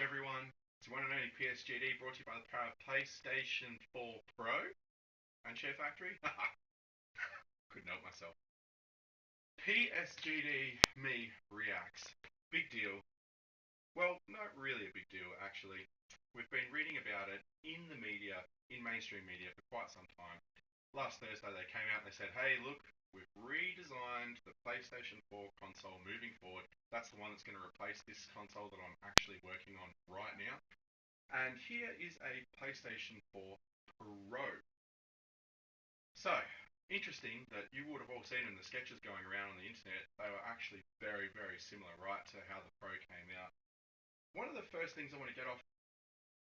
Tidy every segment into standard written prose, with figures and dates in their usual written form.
everyone. It's one and only PSGD, brought to you by the power of PlayStation 4 Pro and Share Factory. Couldn't help myself. PSGD me reacts. Big deal. Well, not really a big deal, actually. We've been reading about it in the media, in mainstream media, for quite some time. Last Thursday they came out and they said, hey, look, we've redesigned the PlayStation 4 console moving forward. That's the one that's going to replace this console that I'm actually working on right now. And here is a PlayStation 4 Pro. So, interesting that you would have all seen in the sketches going around on the internet, they were actually very, very similar, right, to how the Pro came out. One of the first things I want to get off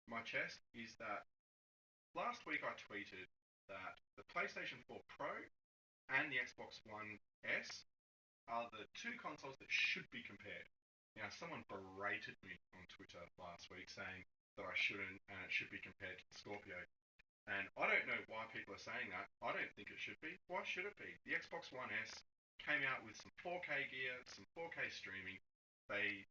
my chest is that last week I tweeted that the PlayStation 4 Pro and the Xbox One S are the two consoles that should be compared. Now, someone berated me on Twitter last week saying that I shouldn't, and it should be compared to the Scorpio. And I don't know why people are saying that. I don't think it should be. Why should it be? The Xbox One S came out with some 4K gear, some 4K streaming. They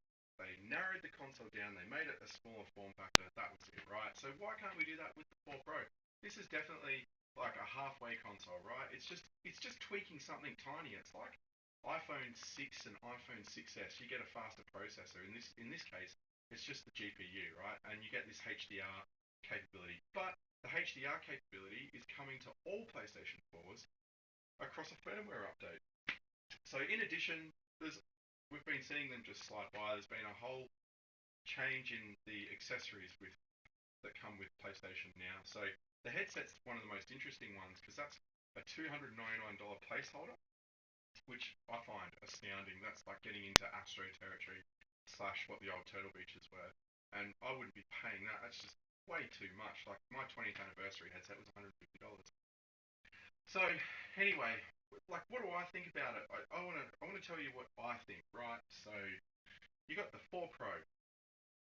narrowed the console down. They made it a smaller form factor. That was it, right? So why can't we do that with the 4 Pro? This is definitely like a halfway console, right? It's just tweaking something tiny. It's like iPhone 6 and iPhone 6s. You get a faster processor. In this case, it's just the GPU, right? And you get this HDR capability. But the HDR capability is coming to all PlayStation 4s across a firmware update. So in addition, we've been seeing them just slide by. There's been a whole change in the accessories that come with PlayStation now. So the headset's one of the most interesting ones because that's a $299 placeholder, which I find astounding. That's like getting into Astro territory / what the old Turtle Beaches were. And I wouldn't be paying that. That's just way too much. Like my 20th anniversary headset was $150. So anyway, like what do I think about it? I want to tell you what I think, right? So you got the 4 Pro.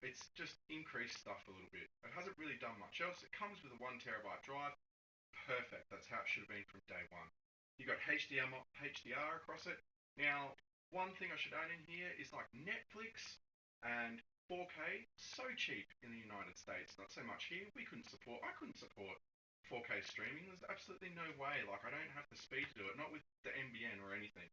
It's just increased stuff a little bit. It hasn't really done much else. It comes with a 1TB drive. Perfect. That's how it should have been from day one. You got HDR across it. Now, one thing I should add in here is like Netflix and 4K, so cheap in the United States. Not so much here. I couldn't support 4K streaming. There's absolutely no way. Like, I don't have the speed to do it. Not with the NBN or anything.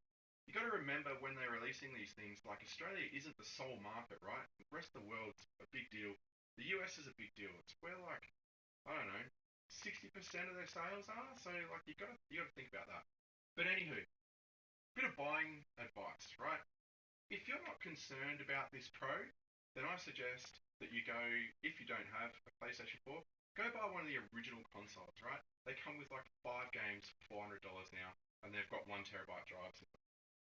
You got to remember when they're releasing these things, like Australia isn't the sole market, right? The rest of the world's a big deal. The US is a big deal. It's where like, I don't know, 60% of their sales are. So like you got to think about that. But anywho, bit of buying advice, right? If you're not concerned about this Pro, then I suggest that you go, if you don't have a PlayStation 4, go buy one of the original consoles, right? They come with like 5 games for $400 now, and they've got 1TB drives.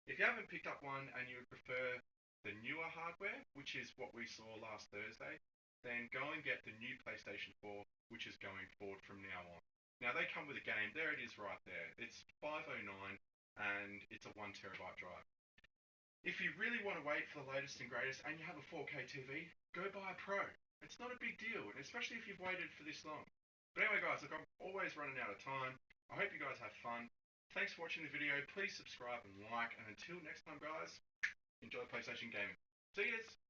If you haven't picked up one and you would prefer the newer hardware, which is what we saw last Thursday, then go and get the new PlayStation 4, which is going forward from now on. Now they come with a game. There it is right there. It's 509 and it's a 1TB drive. If you really want to wait for the latest and greatest and you have a 4K TV, go buy a Pro. It's not a big deal, especially if you've waited for this long. But anyway, guys, look, I'm always running out of time. I hope you guys have fun. Thanks for watching the video. Please subscribe and like. And until next time, guys, enjoy PlayStation gaming. See yous!